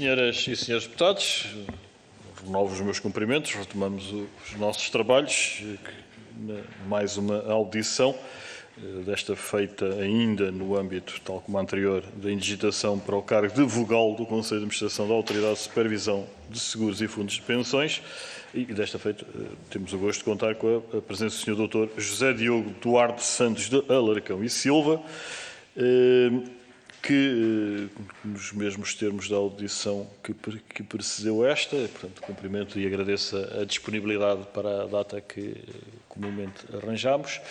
Senhoras e senhores deputados, renovo os meus cumprimentos, retomamos os nossos trabalhos, mais uma audição, desta feita ainda no âmbito, tal como a anterior, da indigitação para o cargo de vogal do Conselho de Administração da Autoridade de Supervisão de Seguros e Fundos de Pensões, e desta feita temos o gosto de contar com a presença do Sr. Dr. José Diogo Duarte Santos de Alarcão e Silva, que, nos mesmos termos da audição que precedeu esta, portanto, cumprimento e agradeço a disponibilidade para a data que comumente arranjamos.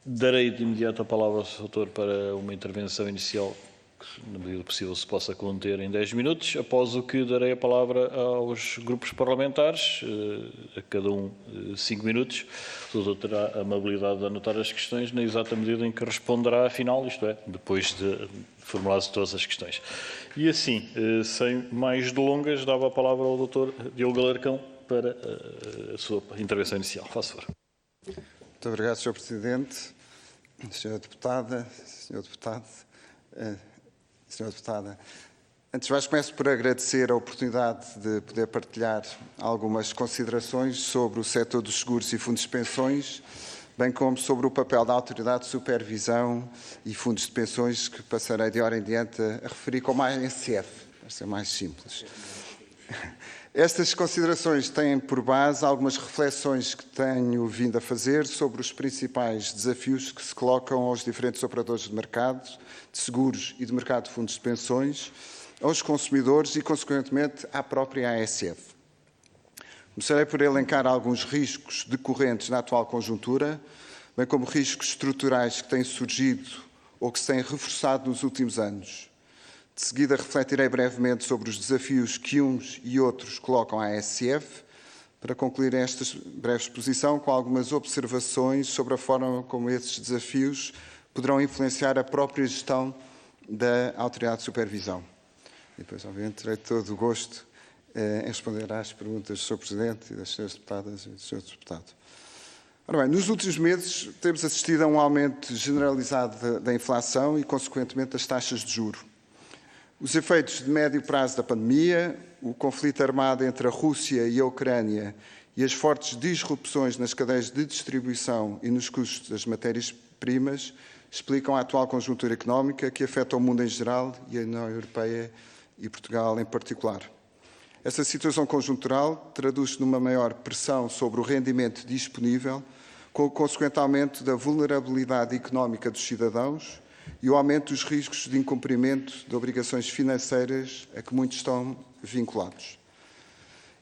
Darei de imediato a palavra ao Sr. Doutor para uma intervenção inicial que, na medida do possível, se possa conter em 10 minutos, após o que darei a palavra aos grupos parlamentares, a cada um 5 minutos. O Sr. Doutor terá a amabilidade de anotar as questões na exata medida em que responderá afinal, isto é, depois de formuladas todas as questões. E assim, sem mais delongas, dava a palavra ao Dr. Diogo Alarcão para a sua intervenção inicial. Faça favor. Muito obrigado, Sr. Presidente, Sra. Deputada, Sr. Deputado, Sra. Deputada. Antes de mais, começo por agradecer a oportunidade de poder partilhar algumas considerações sobre o setor dos seguros e fundos de pensões, bem como sobre o papel da Autoridade de Supervisão e Fundos de Pensões, que passarei de hora em diante a referir como ANSF, para ser mais simples. Estas considerações têm por base algumas reflexões que tenho vindo a fazer sobre os principais desafios que se colocam aos diferentes operadores de mercado, de seguros e de mercado de fundos de pensões, aos consumidores e, consequentemente, à própria ASF. Começarei por elencar alguns riscos decorrentes na atual conjuntura, bem como riscos estruturais que têm surgido ou que se têm reforçado nos últimos anos. De seguida, refletirei brevemente sobre os desafios que uns e outros colocam à ASF, para concluir esta breve exposição com algumas observações sobre a forma como esses desafios poderão influenciar a própria gestão da Autoridade de Supervisão. E depois, obviamente, terei todo o gosto em responder às perguntas do Sr. Presidente e das Sras. Deputadas e do Sr. Deputado. Ora bem, nos últimos meses temos assistido a um aumento generalizado da inflação e, consequentemente, das taxas de juros. Os efeitos de médio prazo da pandemia, o conflito armado entre a Rússia e a Ucrânia e as fortes disrupções nas cadeias de distribuição e nos custos das matérias-primas explicam a atual conjuntura económica que afeta o mundo em geral e a União Europeia e Portugal em particular. Essa situação conjuntural traduz-se numa maior pressão sobre o rendimento disponível, com o consequente aumento da vulnerabilidade económica dos cidadãos e o aumento dos riscos de incumprimento de obrigações financeiras a que muitos estão vinculados.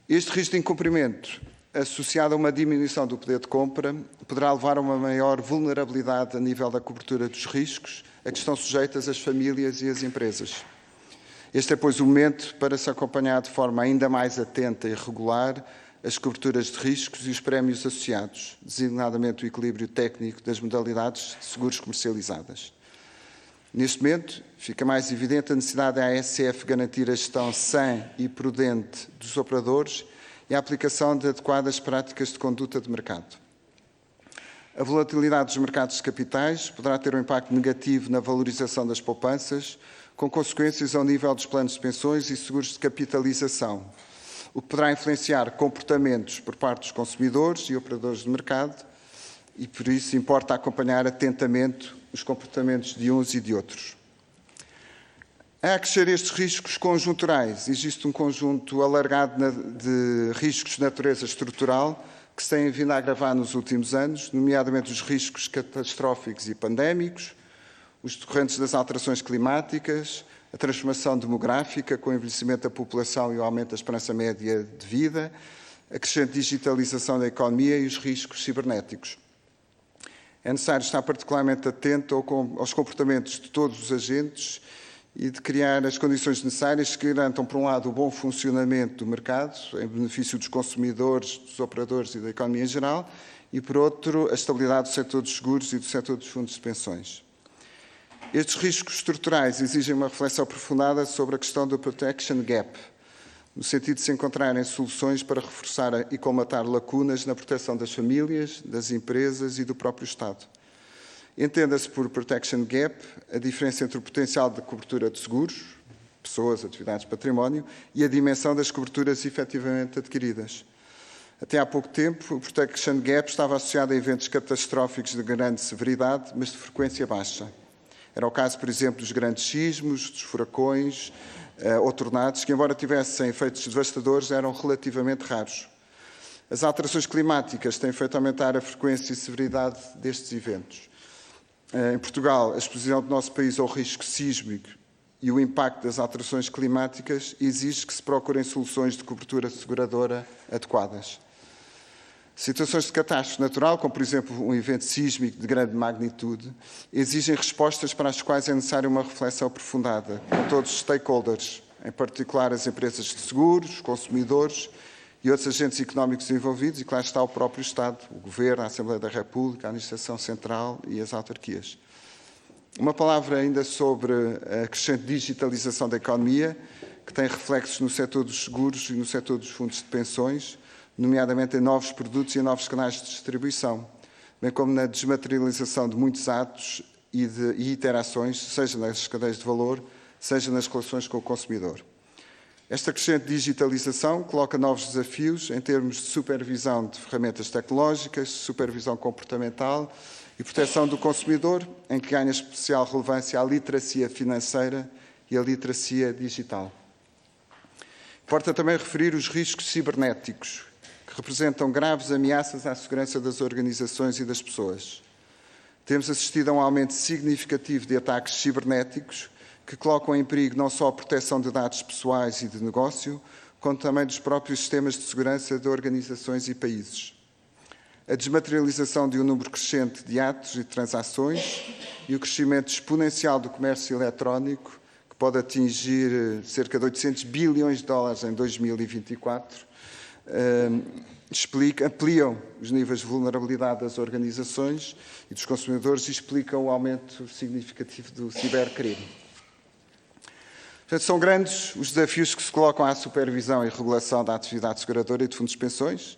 Este risco de incumprimento, associado a uma diminuição do poder de compra, poderá levar a uma maior vulnerabilidade a nível da cobertura dos riscos a que estão sujeitas as famílias e as empresas. Este é, pois, o momento para se acompanhar de forma ainda mais atenta e regular as coberturas de riscos e os prémios associados, designadamente o equilíbrio técnico das modalidades de seguros comercializadas. Neste momento, fica mais evidente a necessidade da ASF garantir a gestão sã e prudente dos operadores e a aplicação de adequadas práticas de conduta de mercado. A volatilidade dos mercados de capitais poderá ter um impacto negativo na valorização das poupanças, com consequências ao nível dos planos de pensões e seguros de capitalização, o que poderá influenciar comportamentos por parte dos consumidores e operadores de mercado, e por isso importa acompanhar atentamente os comportamentos de uns e de outros. A acrescer estes riscos conjunturais, existe um conjunto alargado de riscos de natureza estrutural que se têm vindo a agravar nos últimos anos, nomeadamente os riscos catastróficos e pandémicos, os decorrentes das alterações climáticas, a transformação demográfica com o envelhecimento da população e o aumento da esperança média de vida, a crescente digitalização da economia e os riscos cibernéticos. É necessário estar particularmente atento aos comportamentos de todos os agentes e de criar as condições necessárias que garantam, por um lado, o bom funcionamento do mercado, em benefício dos consumidores, dos operadores e da economia em geral, e, por outro, a estabilidade do setor dos seguros e do setor dos fundos de pensões. Estes riscos estruturais exigem uma reflexão aprofundada sobre a questão do protection gap, no sentido de se encontrarem soluções para reforçar e colmatar lacunas na proteção das famílias, das empresas e do próprio Estado. Entenda-se por protection gap a diferença entre o potencial de cobertura de seguros, pessoas, atividades, património, e a dimensão das coberturas efetivamente adquiridas. Até há pouco tempo, o Protection Gap estava associado a eventos catastróficos de grande severidade, mas de frequência baixa. Era o caso, por exemplo, dos grandes sismos, dos furacões ou tornados, que, embora tivessem efeitos devastadores, eram relativamente raros. As alterações climáticas têm feito aumentar a frequência e severidade destes eventos. Em Portugal, a exposição do nosso país ao risco sísmico e o impacto das alterações climáticas exige que se procurem soluções de cobertura seguradora adequadas. Situações de catástrofe natural, como por exemplo um evento sísmico de grande magnitude, exigem respostas para as quais é necessária uma reflexão aprofundada com todos os stakeholders, em particular as empresas de seguros, os consumidores e outros agentes económicos envolvidos, e claro está o próprio Estado, o Governo, a Assembleia da República, a Administração Central e as autarquias. Uma palavra ainda sobre a crescente digitalização da economia, que tem reflexos no setor dos seguros e no setor dos fundos de pensões, nomeadamente em novos produtos e em novos canais de distribuição, bem como na desmaterialização de muitos atos e interações, seja nas cadeias de valor, seja nas relações com o consumidor. Esta crescente digitalização coloca novos desafios em termos de supervisão de ferramentas tecnológicas, supervisão comportamental e proteção do consumidor, em que ganha especial relevância a literacia financeira e a literacia digital. Importa também referir os riscos cibernéticos, que representam graves ameaças à segurança das organizações e das pessoas. Temos assistido a um aumento significativo de ataques cibernéticos que colocam em perigo não só a proteção de dados pessoais e de negócio, como também dos próprios sistemas de segurança de organizações e países. A desmaterialização de um número crescente de atos e transações e o crescimento exponencial do comércio eletrónico, que pode atingir cerca de 800 bilhões de dólares em 2024, ampliam os níveis de vulnerabilidade das organizações e dos consumidores e explicam o aumento significativo do cibercrime. Portanto, são grandes os desafios que se colocam à supervisão e regulação da atividade seguradora e de fundos de pensões.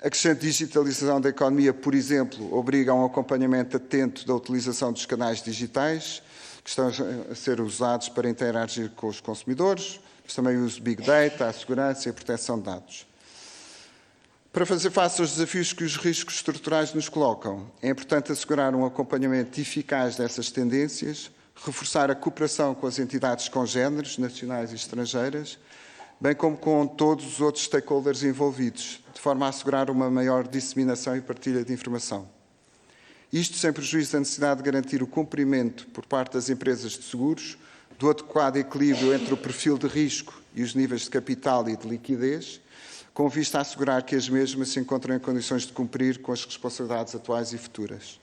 A crescente digitalização da economia, por exemplo, obriga a um acompanhamento atento da utilização dos canais digitais, que estão a ser usados para interagir com os consumidores, mas também o uso de Big Data, a segurança e a proteção de dados. Para fazer face aos desafios que os riscos estruturais nos colocam, é importante assegurar um acompanhamento eficaz dessas tendências, reforçar a cooperação com as entidades congêneres, nacionais e estrangeiras, bem como com todos os outros stakeholders envolvidos, de forma a assegurar uma maior disseminação e partilha de informação. Isto sem prejuízo da necessidade de garantir o cumprimento, por parte das empresas de seguros, do adequado equilíbrio entre o perfil de risco e os níveis de capital e de liquidez, com vista a assegurar que as mesmas se encontram em condições de cumprir com as responsabilidades atuais e futuras.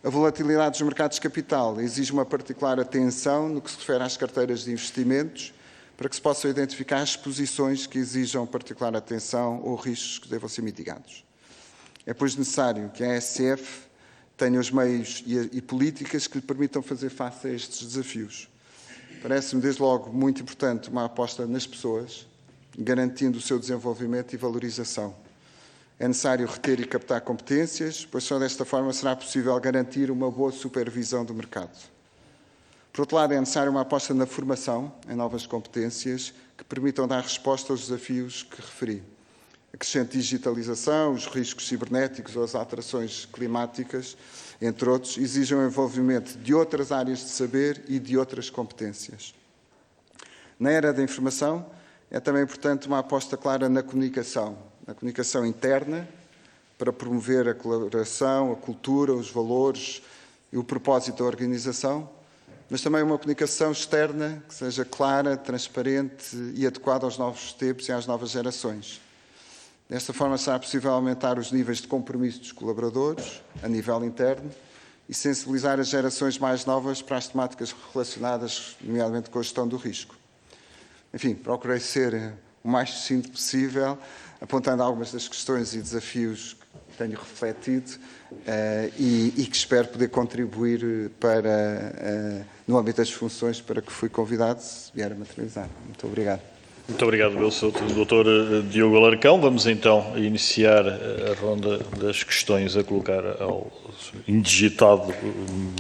A volatilidade dos mercados de capital exige uma particular atenção no que se refere às carteiras de investimentos, para que se possam identificar exposições que exijam particular atenção ou riscos que devam ser mitigados. É, pois, necessário que a ASF tenha os meios e políticas que lhe permitam fazer face a estes desafios. Parece-me, desde logo, muito importante uma aposta nas pessoas, garantindo o seu desenvolvimento e valorização. É necessário reter e captar competências, pois só desta forma será possível garantir uma boa supervisão do mercado. Por outro lado, é necessária uma aposta na formação, em novas competências, que permitam dar resposta aos desafios que referi. A crescente digitalização, os riscos cibernéticos ou as alterações climáticas, entre outros, exigem o envolvimento de outras áreas de saber e de outras competências. Na era da informação, é também importante uma aposta clara na comunicação interna, para promover a colaboração, a cultura, os valores e o propósito da organização, mas também uma comunicação externa que seja clara, transparente e adequada aos novos tempos e às novas gerações. Desta forma será possível aumentar os níveis de compromisso dos colaboradores, a nível interno, e sensibilizar as gerações mais novas para as temáticas relacionadas, nomeadamente com a gestão do risco. Enfim, procurei ser o mais sucinto possível, apontando algumas das questões e desafios que tenho refletido e que espero poder contribuir para, no âmbito das funções para que fui convidado, se vier a materializar. Muito obrigado. Muito obrigado, meu Dr. Diogo Alarcão. Vamos então iniciar a ronda das questões a colocar ao indigitado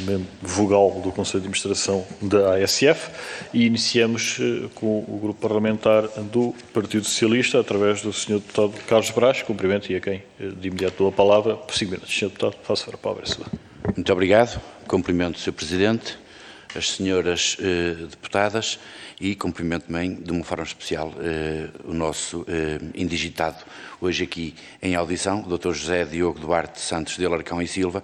membro vogal do Conselho de Administração da ASF e iniciamos com o grupo parlamentar do Partido Socialista, através do Sr. Deputado Carlos Brás. Cumprimento e a quem de imediato dou a palavra por 5 minutos. Sr. Deputado, faça a palavra sua. Muito obrigado. Cumprimento o Sr. Presidente, as senhoras deputadas e cumprimento também, de uma forma especial, o nosso indigitado, hoje aqui em audição, o Dr. José Diogo Duarte Santos de Alarcão e Silva,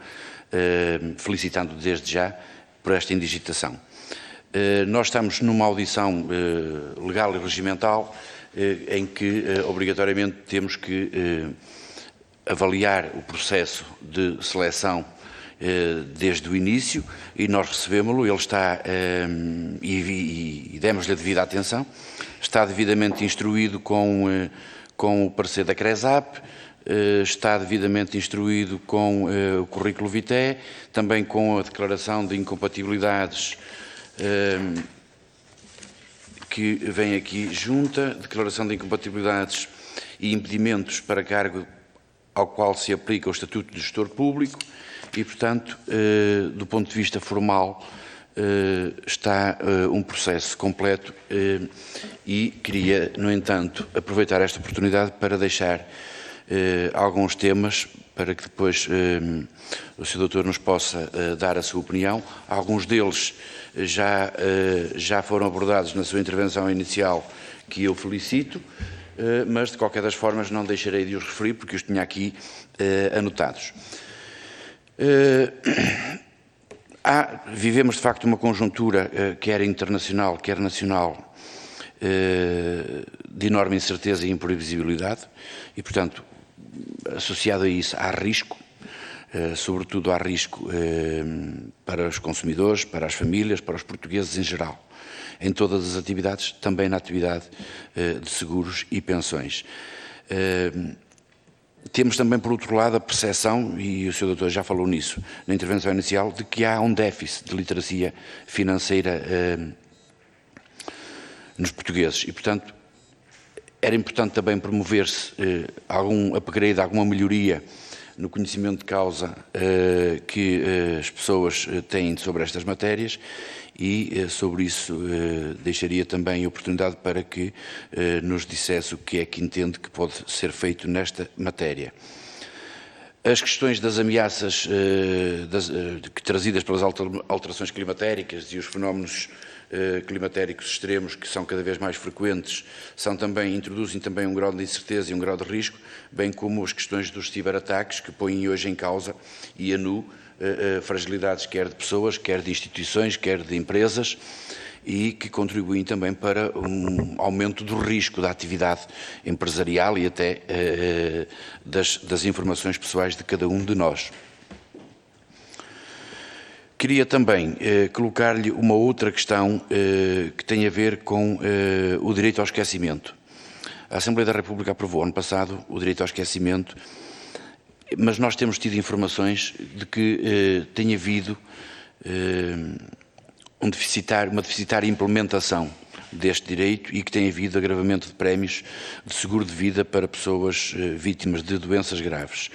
felicitando desde já por esta indigitação. Nós estamos numa audição legal e regimental em que, obrigatoriamente, temos que avaliar o processo de seleção desde o início e nós recebemos-lo, ele está, e demos-lhe a devida atenção, está devidamente instruído com o parecer da CRESAP, está devidamente instruído com o currículo vitae, também com a declaração de incompatibilidades que vem aqui junta, declaração de incompatibilidades e impedimentos para cargo ao qual se aplica o Estatuto de Gestor Público e, portanto, do ponto de vista formal, está um processo completo e queria, no entanto, aproveitar esta oportunidade para deixar alguns temas para que depois o Sr. Doutor nos possa dar a sua opinião. Alguns deles já foram abordados na sua intervenção inicial, que eu felicito, mas de qualquer das formas não deixarei de os referir porque os tinha aqui anotados. Vivemos de facto uma conjuntura, quer internacional, quer nacional, de enorme incerteza e imprevisibilidade e, portanto, associado a isso há risco, sobretudo há risco para os consumidores, para as famílias, para os portugueses em geral, em todas as atividades, também na atividade de seguros e pensões. Temos também, por outro lado, a percepção, e o Sr. Doutor já falou nisso na intervenção inicial, de que há um déficit de literacia financeira nos portugueses e, portanto, era importante também promover-se algum upgrade, alguma melhoria no conhecimento de causa que as pessoas têm sobre estas matérias e sobre isso deixaria também a oportunidade para que nos dissesse o que é que entende que pode ser feito nesta matéria. As questões das ameaças trazidas pelas alterações climatéricas e os fenómenos climatéricos extremos que são cada vez mais frequentes introduzem também um grau de incerteza e um grau de risco, bem como as questões dos ciberataques que põem hoje em causa e a nu fragilidades quer de pessoas, quer de instituições, quer de empresas e que contribuem também para um aumento do risco da atividade empresarial e até das informações pessoais de cada um de nós. Queria também colocar-lhe uma outra questão que tem a ver com o direito ao esquecimento. A Assembleia da República aprovou ano passado o direito ao esquecimento, mas nós temos tido informações de que tem havido uma deficitária implementação deste direito e que tem havido agravamento de prémios de seguro de vida para pessoas vítimas de doenças graves.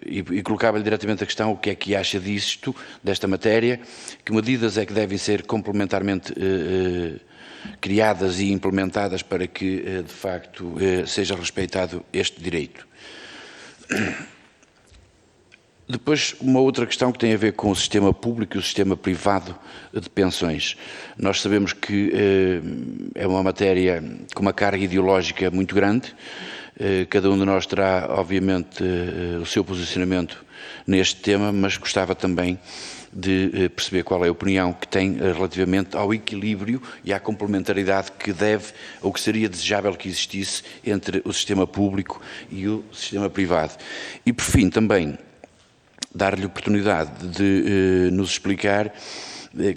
E colocava-lhe diretamente a questão o que é que acha disto, desta matéria, que medidas é que devem ser complementarmente criadas e implementadas para que, de facto, seja respeitado este direito. Depois, uma outra questão que tem a ver com o sistema público e o sistema privado de pensões. Nós sabemos que é uma matéria com uma carga ideológica muito grande. Cada um de nós terá, obviamente, o seu posicionamento neste tema, mas gostava também de perceber qual é a opinião que tem relativamente ao equilíbrio e à complementaridade que deve ou que seria desejável que existisse entre o sistema público e o sistema privado. E, por fim, também dar-lhe a oportunidade de nos explicar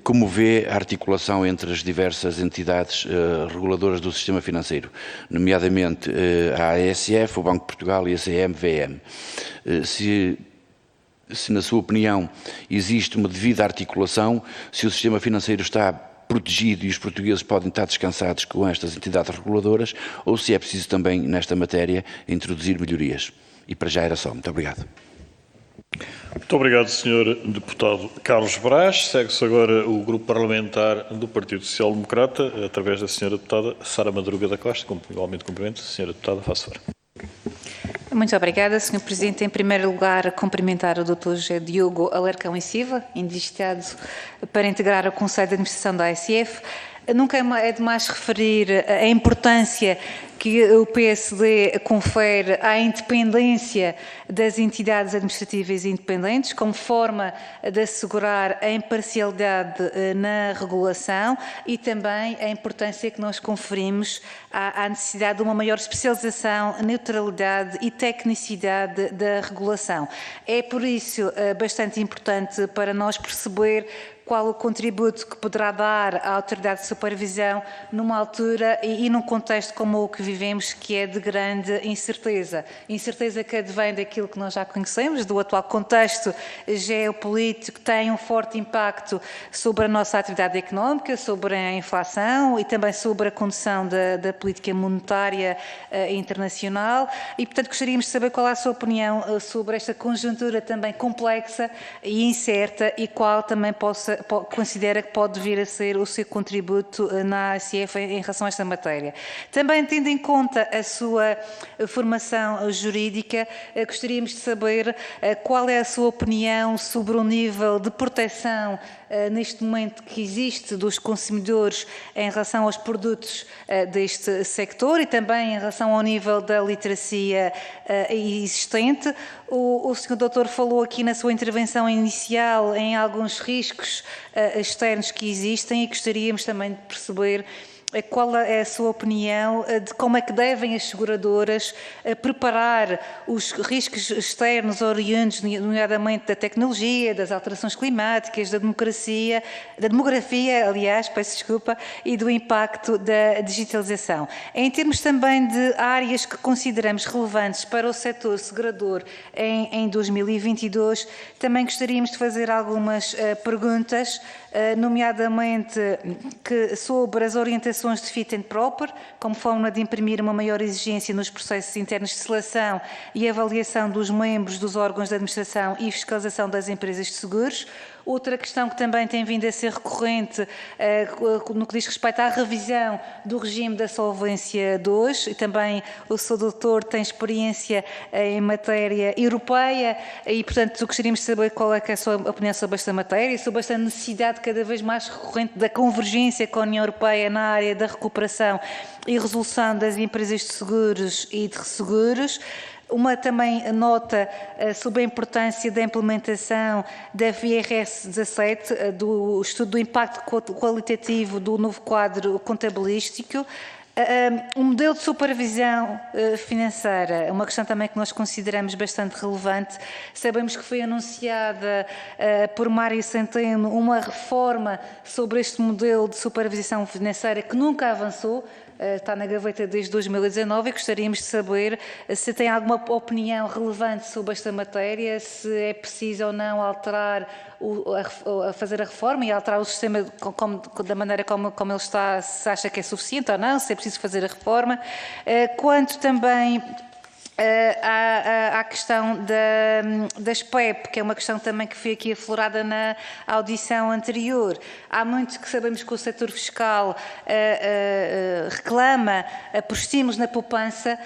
como vê a articulação entre as diversas entidades reguladoras do sistema financeiro, nomeadamente a ASF, o Banco de Portugal e a CMVM. Se na sua opinião existe uma devida articulação, se o sistema financeiro está protegido e os portugueses podem estar descansados com estas entidades reguladoras, ou se é preciso também, nesta matéria, introduzir melhorias. E para já era só. Muito obrigado. Muito obrigado, Sr. Deputado Carlos Brás. Segue-se agora o Grupo Parlamentar do Partido Social Democrata, através da Sra. Deputada Sara Madruga da Costa. Igualmente cumprimento. Sra. Deputada, faça favor. Muito obrigada, Sr. Presidente. Em primeiro lugar, cumprimentar o Dr. José Diogo Alarcão e Silva, indiciado para integrar o Conselho de Administração da ASF. Nunca é demais referir a importância que o PSD confere à independência das entidades administrativas independentes, como forma de assegurar a imparcialidade na regulação e também a importância que nós conferimos à necessidade de uma maior especialização, neutralidade e tecnicidade da regulação. É por isso bastante importante para nós perceber qual o contributo que poderá dar à Autoridade de Supervisão numa altura e num contexto como o que vivemos, que é de grande incerteza. Incerteza que advém daquilo que nós já conhecemos, do atual contexto geopolítico, que tem um forte impacto sobre a nossa atividade económica, sobre a inflação e também sobre a condução da política monetária internacional. E, portanto, gostaríamos de saber qual é a sua opinião sobre esta conjuntura também complexa e incerta e qual também considera que pode vir a ser o seu contributo na ASF em relação a esta matéria. Também, tendo em conta a sua formação jurídica, gostaríamos de saber qual é a sua opinião sobre o nível de proteção neste momento que existe dos consumidores em relação aos produtos deste sector e também em relação ao nível da literacia existente. O Sr. Doutor falou aqui na sua intervenção inicial em alguns riscos externos que existem e gostaríamos também de perceber qual é a sua opinião de como é que devem as seguradoras preparar os riscos externos oriundos, nomeadamente da tecnologia, das alterações climáticas, da demografia, aliás, peço desculpa, e do impacto da digitalização. Em termos também de áreas que consideramos relevantes para o setor segurador em 2022, também gostaríamos de fazer algumas perguntas, nomeadamente sobre as orientações de fit and proper, como forma de imprimir uma maior exigência nos processos internos de seleção e avaliação dos membros dos órgãos de administração e fiscalização das empresas de seguros. Outra questão que também tem vindo a ser recorrente no que diz respeito à revisão do regime da Solvência 2, e também o Sr. Doutor tem experiência em matéria europeia e, portanto, gostaríamos de saber qual é, que é a sua opinião sobre esta matéria, sobre esta necessidade cada vez mais recorrente da convergência com a União Europeia na área da recuperação e resolução das empresas de seguros e de resseguros. Uma também nota sobre a importância da implementação da VRS 17, do estudo do impacto qualitativo do novo quadro contabilístico. Um modelo de supervisão financeira é uma questão também que nós consideramos bastante relevante. Sabemos que foi anunciada por Mário Centeno uma reforma sobre este modelo de supervisão financeira que nunca avançou. Está na gaveta desde 2019 e gostaríamos de saber se tem alguma opinião relevante sobre esta matéria, se é preciso ou não alterar, fazer a reforma e alterar o sistema da maneira como ele está, se acha que é suficiente ou não, se é preciso fazer a reforma. Quanto também à questão das PEP, que é uma questão também que foi aqui aflorada na audição anterior. Há muito que sabemos que o setor fiscal reclama por estímulos na poupança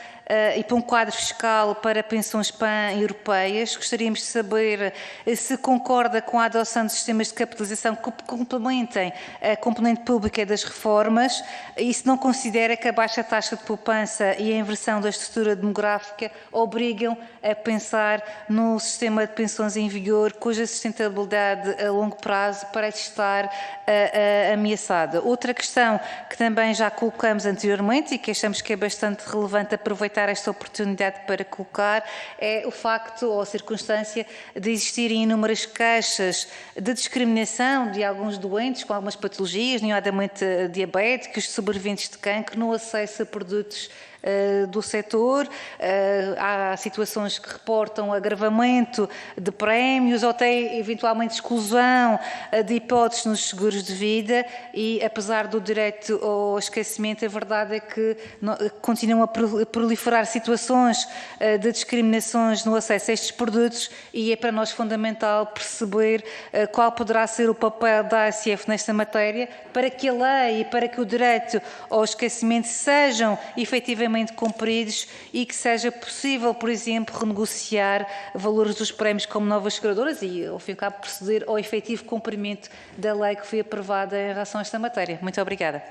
e para um quadro fiscal para pensões pan-europeias. Gostaríamos de saber se concorda com a adoção de sistemas de capitalização que complementem a componente pública das reformas e se não considera que a baixa taxa de poupança e a inversão da estrutura demográfica obrigam a pensar no sistema de pensões em vigor, cuja sustentabilidade a longo prazo parece estar ameaçada. Outra questão que também já colocamos anteriormente e que achamos que é bastante relevante aproveitar esta oportunidade para colocar é o facto ou a circunstância de existirem inúmeras queixas de discriminação de alguns doentes com algumas patologias, nomeadamente diabéticos, sobreviventes de cancro, no acesso a produtos do setor. Há situações que reportam agravamento de prémios ou até eventualmente exclusão de hipóteses nos seguros de vida e, apesar do direito ao esquecimento, a verdade é que continuam a proliferar situações de discriminações no acesso a estes produtos e é para nós fundamental perceber qual poderá ser o papel da ASF nesta matéria para que a lei e para que o direito ao esquecimento sejam efetivamente cumpridos e que seja possível, por exemplo, renegociar valores dos prémios como novas seguradoras e, ao fim e ao cabo, proceder ao efetivo cumprimento da lei que foi aprovada em relação a esta matéria. Muito obrigada.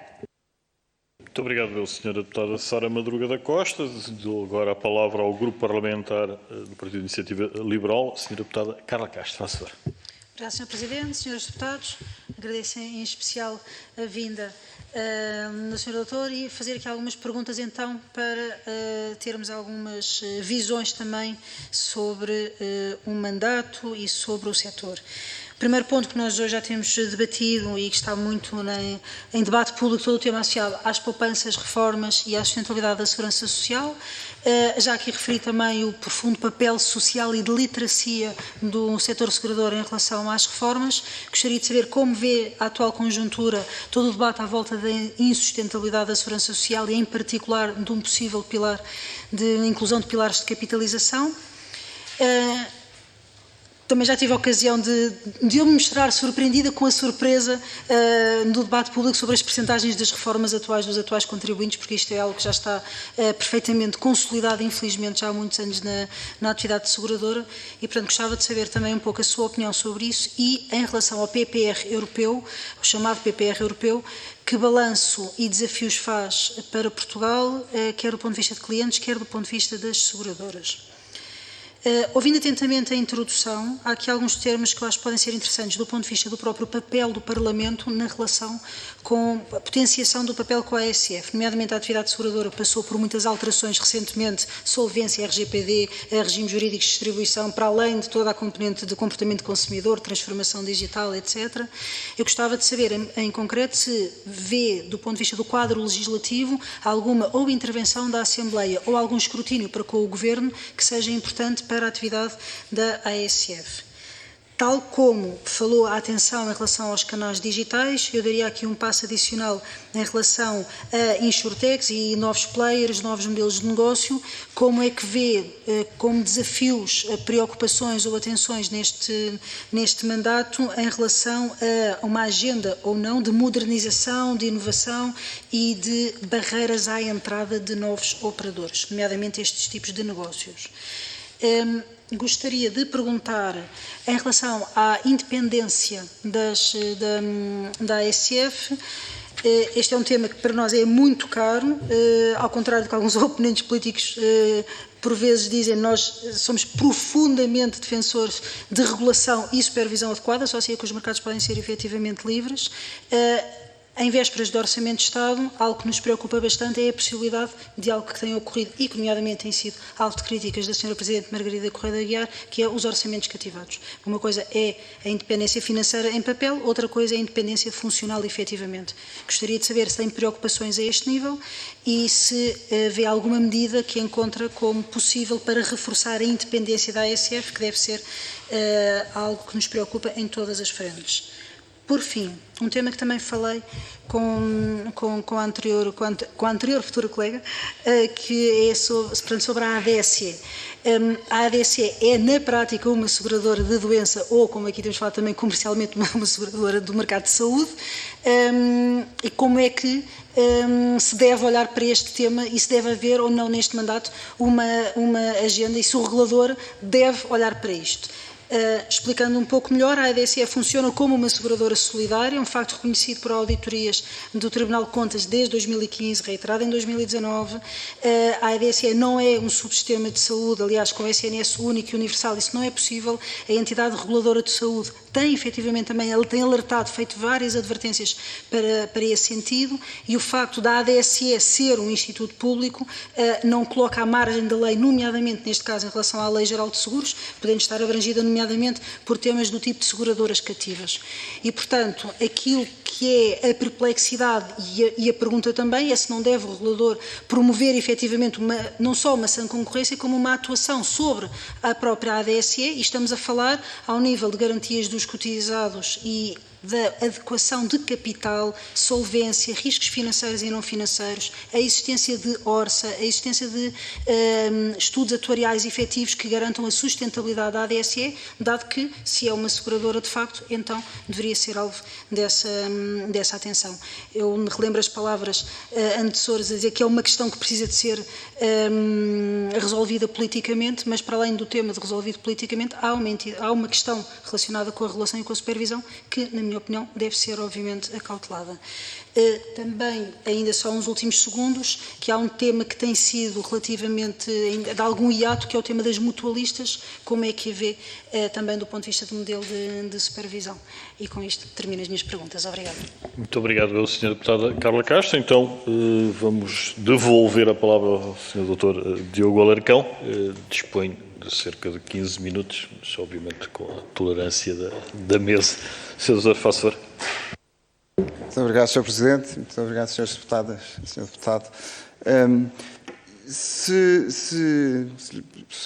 Muito obrigado, Sra. Deputada Sara Madruga da Costa. Dou agora a palavra ao Grupo Parlamentar do Partido de Iniciativa Liberal, Sra. Deputada Carla Castro. Faça favor. Obrigada, Sr. Presidente. Senhores deputados, agradeço em especial a vinda do Sr. Doutor e fazer aqui algumas perguntas, então, para termos algumas visões também sobre o mandato e sobre o setor. O primeiro ponto que nós hoje já temos debatido e que está muito em debate público, todo o tema associado às poupanças, reformas e à sustentabilidade da segurança social. Já aqui referi também o profundo papel social e de literacia do setor segurador em relação às reformas. Gostaria de saber como vê a atual conjuntura, todo o debate à volta da insustentabilidade da segurança social e, em particular, de um possível pilar de inclusão de pilares de capitalização. Também já tive a ocasião de eu me mostrar surpreendida com a surpresa no debate público sobre as percentagens das reformas atuais dos atuais contribuintes, porque isto é algo que já está perfeitamente consolidado, infelizmente, já há muitos anos na atividade seguradora e, portanto, gostava de saber também um pouco a sua opinião sobre isso e, em relação ao PPR europeu, o chamado PPR europeu, que balanço e desafios faz para Portugal, quer do ponto de vista de clientes, quer do ponto de vista das seguradoras. Ouvindo atentamente a introdução, há aqui alguns termos que eu acho que podem ser interessantes do ponto de vista do próprio papel do Parlamento na relação com a potenciação do papel com a ASF, nomeadamente a atividade seguradora passou por muitas alterações recentemente, solvência, RGPD, regimes jurídicos de distribuição, para além de toda a componente de comportamento de consumidor, transformação digital, etc. Eu gostava de saber, em concreto, se vê, do ponto de vista do quadro legislativo, alguma ou intervenção da Assembleia ou algum escrutínio para com o Governo que seja importante para a atividade da ASF. Tal como falou a atenção em relação aos canais digitais, eu daria aqui um passo adicional em relação a insurtechs e novos players, novos modelos de negócio, como é que vê como desafios, preocupações ou atenções neste mandato em relação a uma agenda ou não de modernização, de inovação e de barreiras à entrada de novos operadores, nomeadamente estes tipos de negócios. Gostaria de perguntar, em relação à independência da ASF, este é um tema que para nós é muito caro, ao contrário do que alguns oponentes políticos por vezes dizem, nós somos profundamente defensores de regulação e supervisão adequada, só assim é que os mercados podem ser efetivamente livres. Em vésperas do Orçamento de Estado, algo que nos preocupa bastante é a possibilidade de algo que tenha ocorrido e que, nomeadamente, tem sido alvo de críticas da Sra. Presidente Margarida Correia de Aguiar, que é os orçamentos cativados. Uma coisa é a independência financeira em papel, outra coisa é a independência funcional, efetivamente. Gostaria de saber se tem preocupações a este nível e se vê alguma medida que encontra como possível para reforçar a independência da ASF, que deve ser algo que nos preocupa em todas as frentes. Por fim, um tema que também falei com a anterior futura colega, que é sobre a ADSE. A ADSE é, na prática, uma seguradora de doença, ou, como aqui temos falado também comercialmente, uma seguradora do mercado de saúde, e como é que se deve olhar para este tema e se deve haver ou não neste mandato uma agenda e se o regulador deve olhar para isto. Explicando um pouco melhor, a ADSE funciona como uma seguradora solidária, um facto reconhecido por auditorias do Tribunal de Contas desde 2015, reiterado em 2019. A ADSE não é um subsistema de saúde, aliás, com SNS único e universal, isso não é possível. A entidade reguladora de saúde tem efetivamente também, tem alertado, feito várias advertências para esse sentido, e o facto da ADSE ser um instituto público não coloca à margem da lei, nomeadamente neste caso em relação à Lei Geral de Seguros, podendo estar abrangida nomeadamente nomeadamente por temas do tipo de seguradoras cativas. E, portanto, aquilo que é a perplexidade e a pergunta também é se não deve o regulador promover efetivamente não só uma sã concorrência, como uma atuação sobre a própria ADSE, e estamos a falar ao nível de garantias dos cotizados e da adequação de capital, solvência, riscos financeiros e não financeiros, a existência de orça, a existência de estudos atuariais efetivos que garantam a sustentabilidade da ADSE, dado que, se é uma seguradora de facto, então deveria ser alvo dessa atenção. Eu me relembro as palavras antecessoras a dizer que é uma questão que precisa de ser resolvida politicamente, mas para além do tema de resolvido politicamente, há uma questão relacionada com a regulação e com a supervisão que, na minha opinião, deve ser, obviamente, acautelada. Também, ainda só uns últimos segundos, que há um tema que tem sido relativamente, de algum hiato, que é o tema das mutualistas, como é que a vê também do ponto de vista do modelo de supervisão. E com isto termino as minhas perguntas. Obrigada. Muito obrigado, Sra. Deputada Carla Castro. Então, vamos devolver a palavra ao Sr. Dr. Diogo Alarcão. Dispõe de cerca de 15 minutos, mas obviamente com a tolerância da mesa. Sr. Doutor, faça favor. Muito obrigado, Sr. Presidente. Muito obrigado, Srs. Deputadas e Sr. Deputado. Se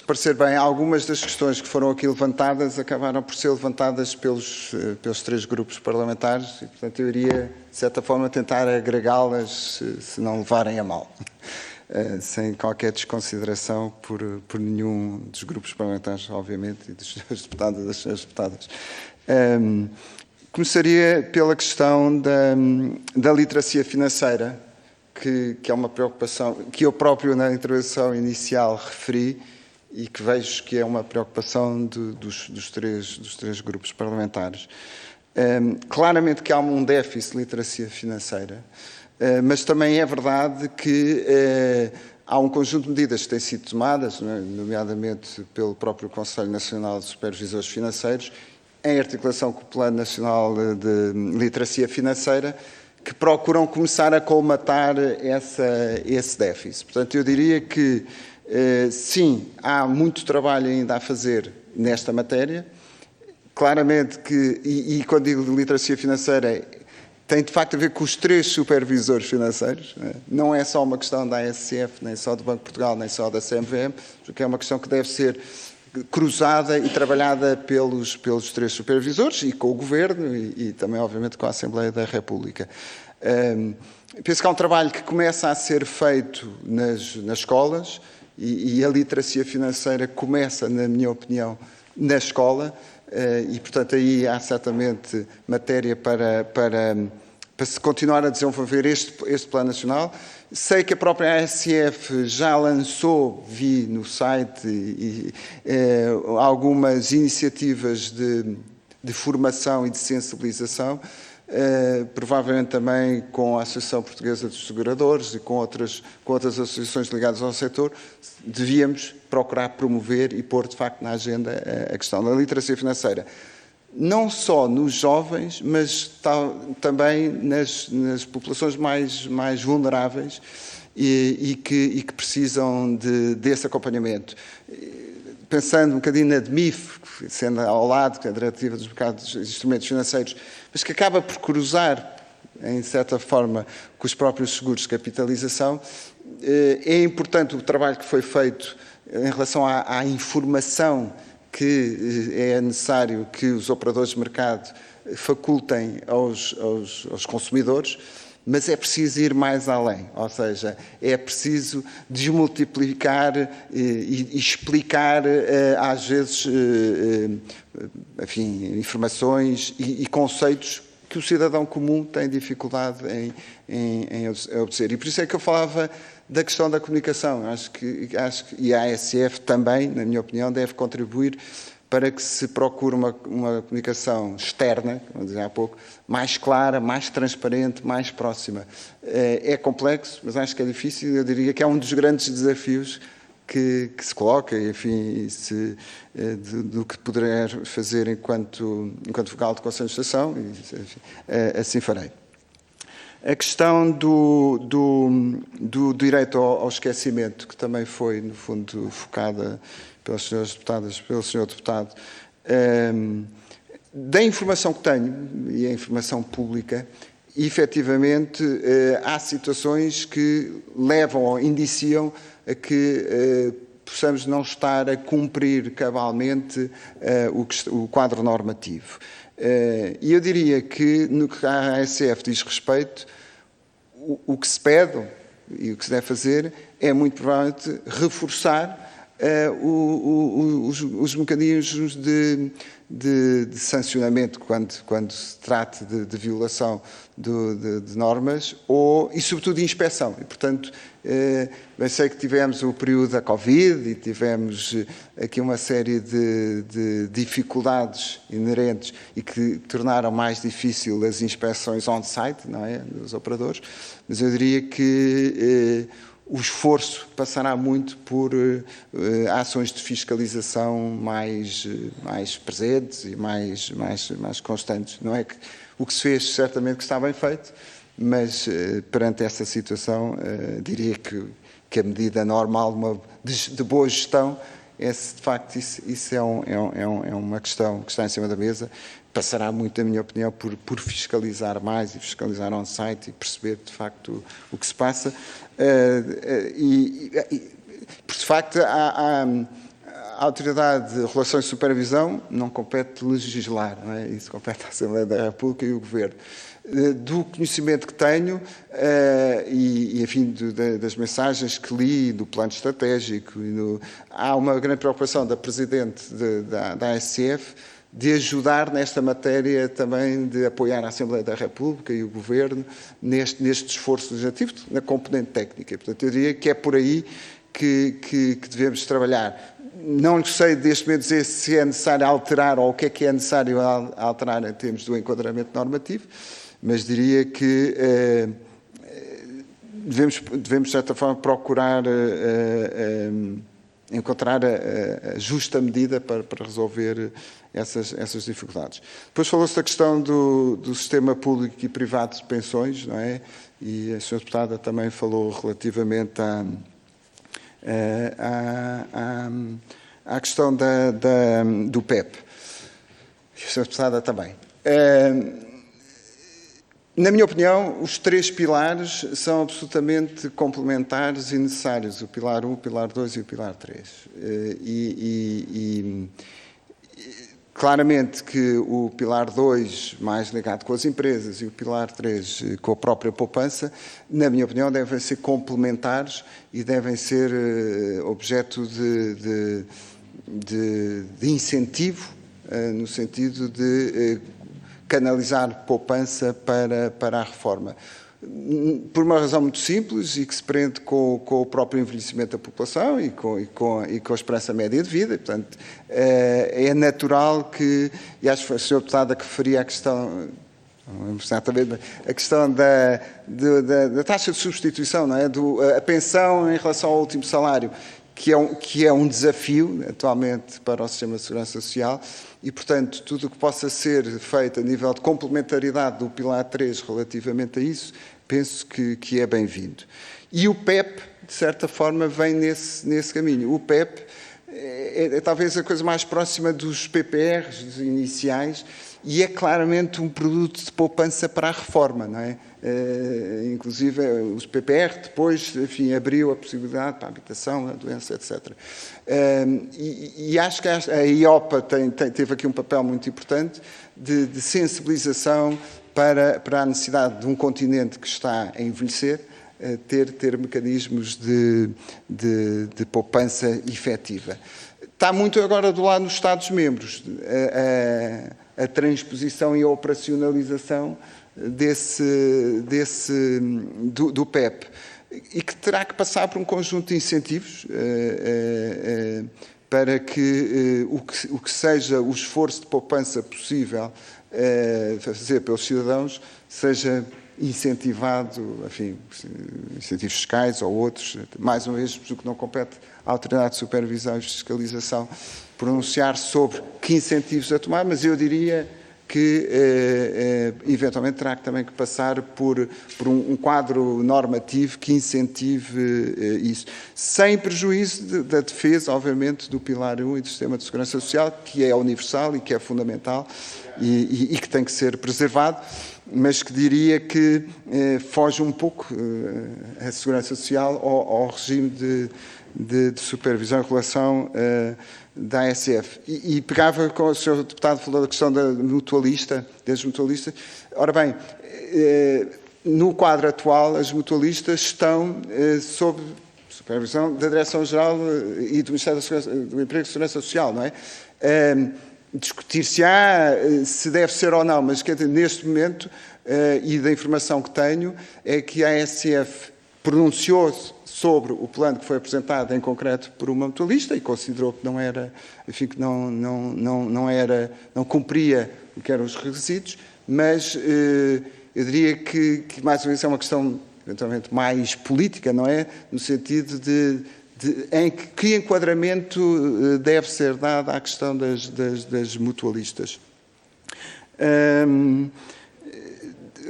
parecer bem, algumas das questões que foram aqui levantadas acabaram por ser levantadas pelos 3 grupos parlamentares e, portanto, eu iria, de certa forma, tentar agregá-las, se não levarem a mal, sem qualquer desconsideração por nenhum dos grupos parlamentares, obviamente, e dos Srs. Deputados e das Sras. Deputadas. Começaria pela questão da literacia financeira, que é uma preocupação que eu próprio na intervenção inicial referi e que vejo que é uma preocupação dos três grupos parlamentares. Claramente que há um déficit de literacia financeira, mas também é verdade que há um conjunto de medidas que têm sido tomadas, nomeadamente pelo próprio Conselho Nacional de Supervisores Financeiros, em articulação com o Plano Nacional de Literacia Financeira, que procuram começar a colmatar esse déficit. Portanto, eu diria que, sim, há muito trabalho ainda a fazer nesta matéria. Claramente que, e quando digo de literacia financeira, tem de facto a ver com os 3 supervisores financeiros. Não é só uma questão da ASF, nem só do Banco de Portugal, nem só da CMVM, porque é uma questão que deve ser cruzada e trabalhada pelos 3 supervisores e com o Governo e também, obviamente, com a Assembleia da República. Penso que há um trabalho que começa a ser feito nas escolas e a literacia financeira começa, na minha opinião, na escola e, portanto, aí há certamente matéria para se continuar a desenvolver este Plano Nacional. Sei que a própria ASF já lançou, vi no site, algumas iniciativas de formação e de sensibilização, provavelmente também com a Associação Portuguesa dos Seguradores e com outras associações ligadas ao setor. Devíamos procurar promover e pôr, de facto, na agenda a questão da literacia financeira. Não só nos jovens, mas também nas populações mais vulneráveis e que precisam desse acompanhamento. Pensando um bocadinho na DMIF, sendo ao lado, que é a Diretiva dos Mercados de Instrumentos Financeiros, mas que acaba por cruzar, em certa forma, com os próprios seguros de capitalização, é importante o trabalho que foi feito em relação à informação que é necessário que os operadores de mercado facultem aos consumidores, mas é preciso ir mais além, ou seja, é preciso desmultiplicar e explicar, às vezes, enfim, informações e conceitos que o cidadão comum tem dificuldade em obter. E por isso é que eu falava da questão da comunicação. Acho que e a ASF também, na minha opinião, deve contribuir para que se procure uma comunicação externa, como dizia há pouco, mais clara, mais transparente, mais próxima. É complexo, mas acho que é difícil. Eu diria que é um dos grandes desafios que se coloca, enfim, do que puder fazer enquanto vogal de Conselho de Administração, e assim farei. A questão do direito ao esquecimento, que também foi, no fundo, focada pelas senhoras deputadas, pelo senhor deputado, Da informação que tenho, e a informação pública, efetivamente há situações que levam ou indiciam a que possamos não estar a cumprir cabalmente o quadro normativo. E eu diria que, no que a ASF diz respeito, o que se pede e o que se deve fazer é, muito provavelmente, reforçar os mecanismos de sancionamento quando se trata de violação de normas e, sobretudo, de inspeção. E, portanto, bem sei que tivemos o período da Covid e tivemos aqui uma série de dificuldades inerentes e que tornaram mais difícil as inspeções on-site, não é, dos operadores, mas eu diria que o esforço passará muito por ações de fiscalização mais presentes e mais constantes. Não é que o que se fez, certamente que está bem feito, mas perante essa situação, diria que a medida normal de boa gestão é, de facto, isso é uma questão que está em cima da mesa. Passará muito, na minha opinião, por fiscalizar mais e fiscalizar on-site e perceber, de facto, o que se passa. Porque, de facto, a Autoridade de Relações de Supervisão não compete legislar, não é? Isso compete à Assembleia da República e o Governo. Do conhecimento que tenho e enfim, das mensagens que li, do plano estratégico, há uma grande preocupação da Presidente da ASF de ajudar nesta matéria também, de apoiar a Assembleia da República e o Governo neste esforço legislativo, na componente técnica. Portanto, eu diria que é por aí que devemos trabalhar. Não sei deste momento dizer se é necessário alterar ou o que é necessário alterar em termos do enquadramento normativo, mas diria que devemos, de certa forma, procurar encontrar a justa medida para resolver essas dificuldades. Depois falou-se da questão do sistema público e privado de pensões, não é? E a Sra. Deputada também falou relativamente à questão do PEP. E a Sra. Deputada também. Na minha opinião, os 3 pilares são absolutamente complementares e necessários, o pilar 1, o pilar 2 e o pilar 3. Claramente que o pilar 2, mais ligado com as empresas, e o pilar 3, com a própria poupança, na minha opinião, devem ser complementares e devem ser objeto de incentivo, no sentido de canalizar poupança para a reforma. Por uma razão muito simples e que se prende com o próprio envelhecimento da população e com a esperança média de vida. E, portanto, é natural que, e acho que foi a Sra. Deputada que referia a questão, exatamente, a questão da taxa de substituição, não é? A pensão em relação ao último salário, que é um desafio, atualmente, para o sistema de segurança social e, portanto, tudo o que possa ser feito a nível de complementaridade do pilar 3 relativamente a isso, penso que é bem-vindo. E o PEP, de certa forma, vem nesse caminho. O PEP é talvez a coisa mais próxima dos PPRs iniciais e é claramente um produto de poupança para a reforma, não é? Inclusive, os PPR depois, enfim, abriu a possibilidade para a habitação, a doença, etc. E acho que a IOPA teve aqui um papel muito importante de sensibilização para a necessidade de um continente que está a envelhecer, ter mecanismos de poupança efetiva. Está muito agora do lado dos Estados-membros a transposição e a operacionalização do PEP e que terá que passar por um conjunto de incentivos para que o que seja o esforço de poupança possível fazer pelos cidadãos seja incentivado, enfim, incentivos fiscais ou outros, mais uma vez, o que não compete à Autoridade de Supervisão e Fiscalização pronunciar sobre que incentivos a tomar, mas eu diria que eventualmente terá também que passar por um quadro normativo que incentive isso, sem prejuízo da defesa, obviamente, do Pilar 1 e do Sistema de Segurança Social, que é universal e que é fundamental e que tem que ser preservado, mas que diria que foge um pouco a Segurança Social ao regime de supervisão e regulação da ASF. E pegava com o Sr. Deputado, falou da questão da mutualista, das mutualistas. Ora bem, no quadro atual, as mutualistas estão sob supervisão da Direção-Geral e do Ministério do Emprego e Segurança Social, não é? Discutir-se-á se deve ser ou não, mas quer dizer, neste momento, e da informação que tenho, é que a ASF pronunciou-se sobre o plano que foi apresentado em concreto por uma mutualista e considerou que não era, enfim, que não cumpria o que eram os requisitos, mas eu diria que mais uma vez é uma questão eventualmente mais política, não é? No sentido em que enquadramento deve ser dado à questão das mutualistas.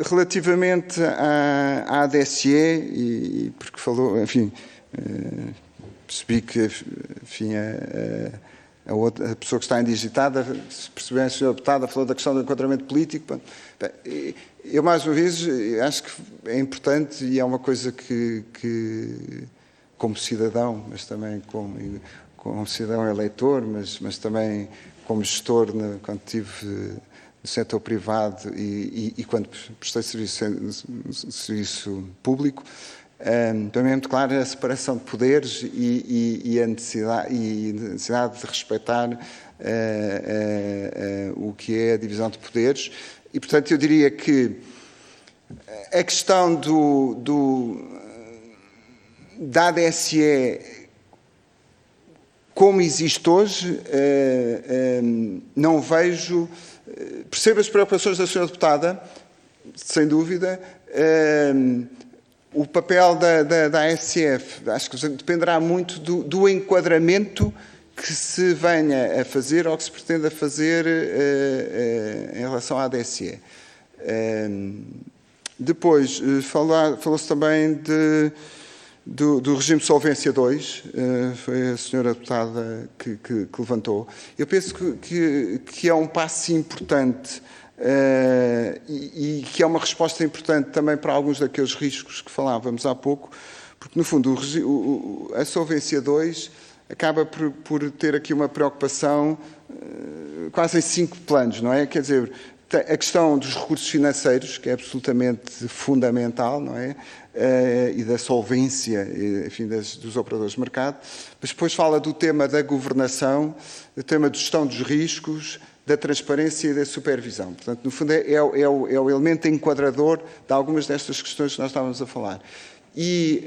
Relativamente à ADSE, e porque falou, enfim, percebi que, enfim, a pessoa que está indigitada, se perceber, a senhora deputada, falou da questão do enquadramento político. Eu, mais uma vez, acho que é importante e é uma coisa que como cidadão, mas também como cidadão eleitor, mas também como gestor, quando estive no setor privado e quando prestei serviço público, também é muito clara a separação de poderes e a necessidade de respeitar o que é a divisão de poderes. E, portanto, eu diria que a questão da ADSE como existe hoje, não vejo... Percebo as preocupações da senhora deputada, sem dúvida. O papel da ASF, acho que dependerá muito do enquadramento que se venha a fazer ou que se pretenda fazer em relação à ADSE. Depois, falou-se também do regime de solvência 2, foi a senhora deputada que levantou. Eu penso que é um passo importante e que é uma resposta importante também para alguns daqueles riscos que falávamos há pouco, porque, no fundo, a solvência 2 acaba por ter aqui uma preocupação quase em 5 planos, não é? Quer dizer, a questão dos recursos financeiros, que é absolutamente fundamental, não é? E da solvência, enfim, dos operadores de mercado, mas depois fala do tema da governação, do tema de gestão dos riscos, da transparência e da supervisão. Portanto, no fundo, é o elemento enquadrador de algumas destas questões que nós estávamos a falar. E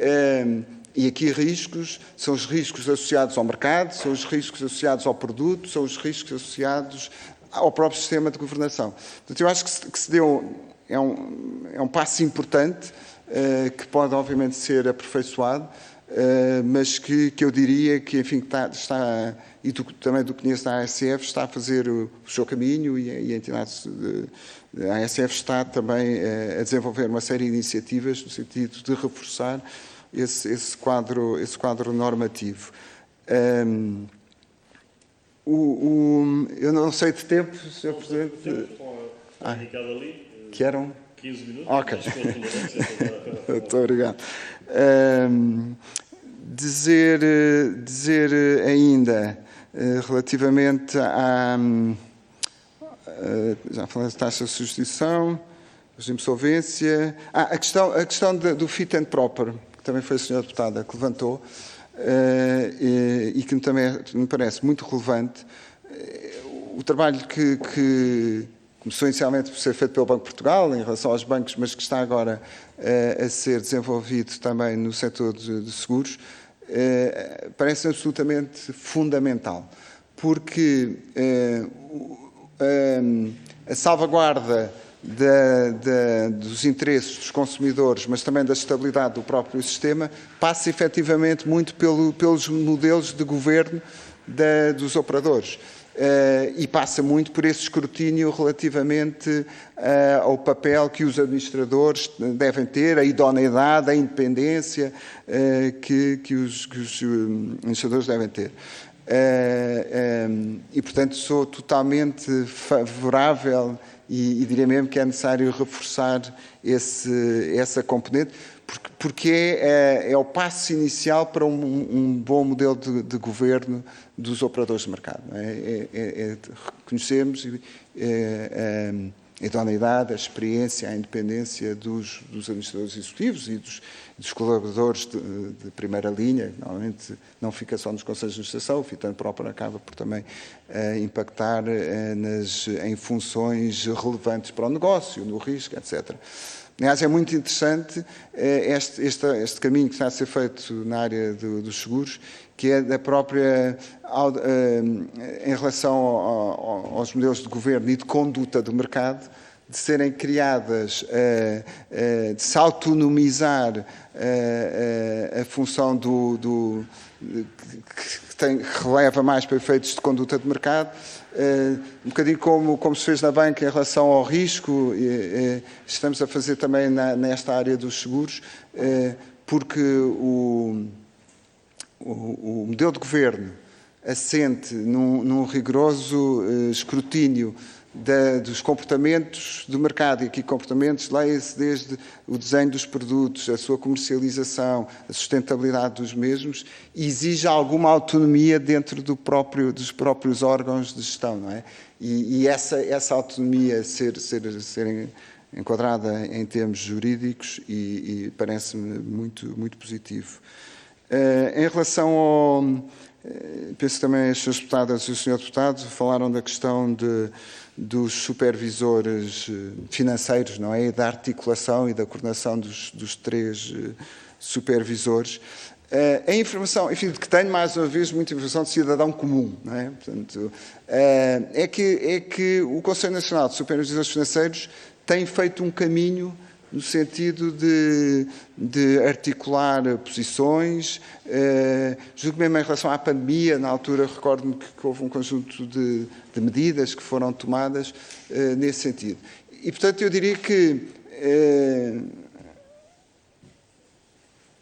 aqui riscos, são os riscos associados ao mercado, são os riscos associados ao produto, são os riscos associados ao próprio sistema de governação. Portanto, eu acho que se deu, é um passo importante, que pode obviamente ser aperfeiçoado, mas que eu diria que, enfim, está e também do que conheço da ASF, está a fazer o seu caminho e a entidade da ASF está também a desenvolver uma série de iniciativas no sentido de reforçar esse quadro normativo. Eu não sei de tempo, Sr. Presidente. Indicado ali. Que eram? 15 minutos. Ok. Muito obrigado. Dizer ainda, relativamente já falei da taxa de substituição, regime de solvência. A questão do fit and proper, que também foi a senhora deputada que levantou, e que também me parece muito relevante. O trabalho que começou inicialmente por ser feito pelo Banco de Portugal em relação aos bancos, mas que está agora a ser desenvolvido também no setor de seguros, parece absolutamente fundamental, porque a salvaguarda dos interesses dos consumidores, mas também da estabilidade do próprio sistema, passa efetivamente muito pelos modelos de governo dos operadores. e passa muito por esse escrutínio relativamente ao papel que os administradores devem ter, a idoneidade, a independência que os administradores devem ter. E, portanto, sou totalmente favorável e diria mesmo que é necessário reforçar essa componente, porque é o passo inicial para um bom modelo de governo dos operadores de mercado. Reconhecemos a idoneidade, a experiência, a independência dos administradores executivos e dos colaboradores de primeira linha. Normalmente não fica só nos conselhos de administração, o FITAN próprio acaba por também impactar em funções relevantes para o negócio, no risco, etc. Aliás, é muito interessante este caminho que está a ser feito na área dos seguros, que é da própria, em relação aos modelos de governo e de conduta do mercado, de serem criadas, de se autonomizar a função que releva mais para efeitos de conduta de mercado, um bocadinho como se fez na banca em relação ao risco, estamos a fazer também nesta área dos seguros, porque o modelo de governo assente num rigoroso escrutínio dos comportamentos do mercado, e aqui comportamentos, leia-se desde o desenho dos produtos, a sua comercialização, a sustentabilidade dos mesmos, e exige alguma autonomia dentro dos próprios órgãos de gestão, não é? E essa autonomia ser enquadrada em termos jurídicos e parece-me muito positivo. Em relação ao... Penso que também as senhoras deputadas e o senhor deputado falaram da questão dos supervisores financeiros, não é? Da articulação e da coordenação dos três supervisores. A informação, enfim, de que tenho, mais uma vez, muita informação de cidadão comum, não é? Portanto, é que o Conselho Nacional de Supervisores Financeiros tem feito um caminho no sentido de articular posições, julgo mesmo em relação à pandemia, na altura recordo-me que houve um conjunto de medidas que foram tomadas nesse sentido. E, portanto, eu diria que,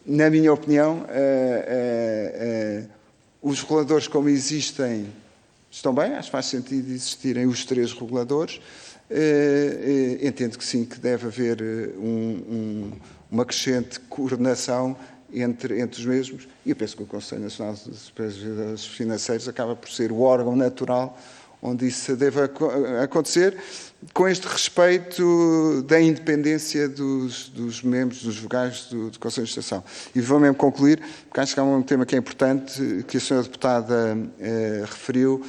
na minha opinião, os reguladores como existem estão bem, acho que faz sentido existirem os três reguladores. Entendo que sim, que deve haver uma crescente coordenação entre os mesmos, e eu penso que o Conselho Nacional de Supervisores Financeiros acaba por ser o órgão natural onde isso deve acontecer, com este respeito da independência dos membros, dos vogais do Conselho de Administração. E vou mesmo concluir, porque acho que há um tema que é importante, que a senhora deputada referiu,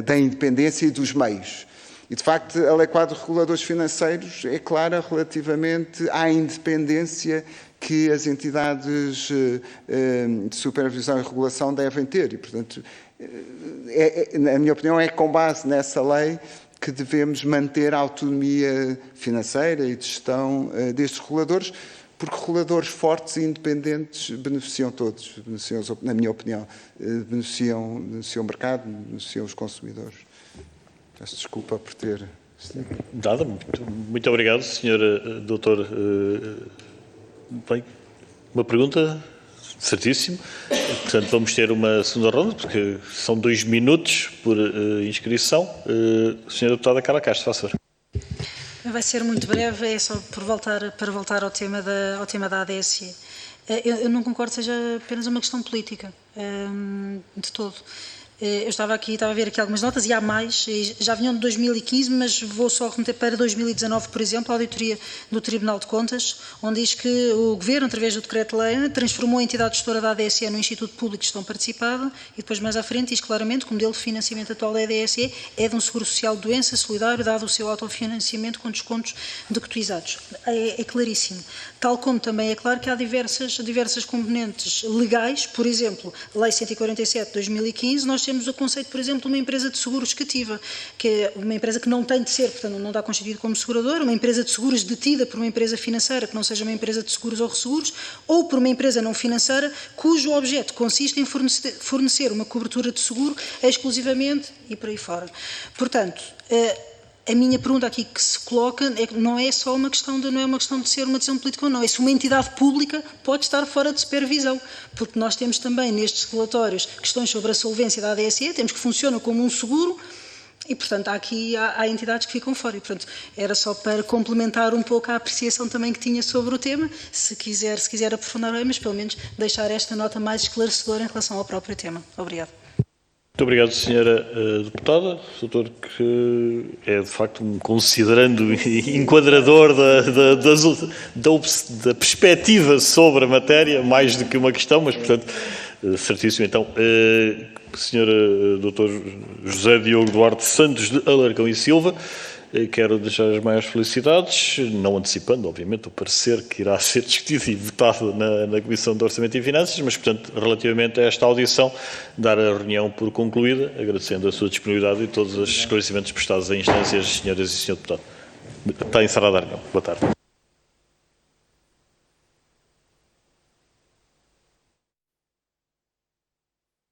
da independência e dos meios. E, de facto, a Lei Quadro de Reguladores Financeiros é clara relativamente à independência que as entidades de supervisão e regulação devem ter. E, portanto, na minha opinião, é com base nessa lei que devemos manter a autonomia financeira e de gestão destes reguladores, porque reguladores fortes e independentes beneficiam todos, na minha opinião, beneficiam o mercado, beneficiam os consumidores. Peço desculpa por ter... Nada, muito obrigado, Sr. Doutor. Bem, uma pergunta, certíssimo. Portanto, vamos ter uma segunda ronda, porque são 2 minutos por inscrição. Sra. Deputada Carla Castro, faça favor. Vai ser muito breve, é só para voltar ao tema da ADSE. Eu não concordo que seja apenas uma questão política, de todo. Eu estava a ver aqui algumas notas, e há mais, já vinham de 2015, mas vou só remeter para 2019, por exemplo, a auditoria do Tribunal de Contas, onde diz que o Governo, através do Decreto-Lei, transformou a entidade gestora da ADSE no Instituto Público de Gestão Participada, e depois mais à frente diz claramente que o modelo de financiamento atual da ADSE é de um seguro social de doença solidário, dado o seu autofinanciamento com descontos de cotizados. É claríssimo. Tal como também é claro que há diversas componentes legais, por exemplo, a Lei 147 de 2015, nós temos temos o conceito, por exemplo, de uma empresa de seguros cativa, que é uma empresa que não tem de ser, portanto não está constituída como seguradora, uma empresa de seguros detida por uma empresa financeira, que não seja uma empresa de seguros ou resseguros, ou por uma empresa não financeira, cujo objeto consiste em fornecer uma cobertura de seguro exclusivamente e por aí fora. Portanto, a minha pergunta aqui que se coloca é que não é só uma questão de, não é uma questão de ser uma decisão política ou não, é se uma entidade pública pode estar fora de supervisão, porque nós temos também nestes relatórios questões sobre a solvência da ADSE, temos que funciona como um seguro e, portanto, há entidades que ficam fora. E, portanto, era só para complementar um pouco a apreciação também que tinha sobre o tema, se quiser aprofundar bem, mas pelo menos deixar esta nota mais esclarecedora em relação ao próprio tema. Obrigado. Muito obrigado, Sra. Deputada. Doutor, que é de facto um considerando enquadrador da perspectiva sobre a matéria, mais do que uma questão, mas, portanto, certíssimo. Então, Sr. Dr. José Diogo Duarte Santos de Alarcão e Silva, quero deixar as maiores felicidades, não antecipando, obviamente, o parecer que irá ser discutido e votado na Comissão de Orçamento e Finanças, mas, portanto, relativamente a esta audição, dar a reunião por concluída, agradecendo a sua disponibilidade e todos os esclarecimentos prestados em instâncias, senhoras e senhor deputado. Está encerrada a reunião. Boa tarde.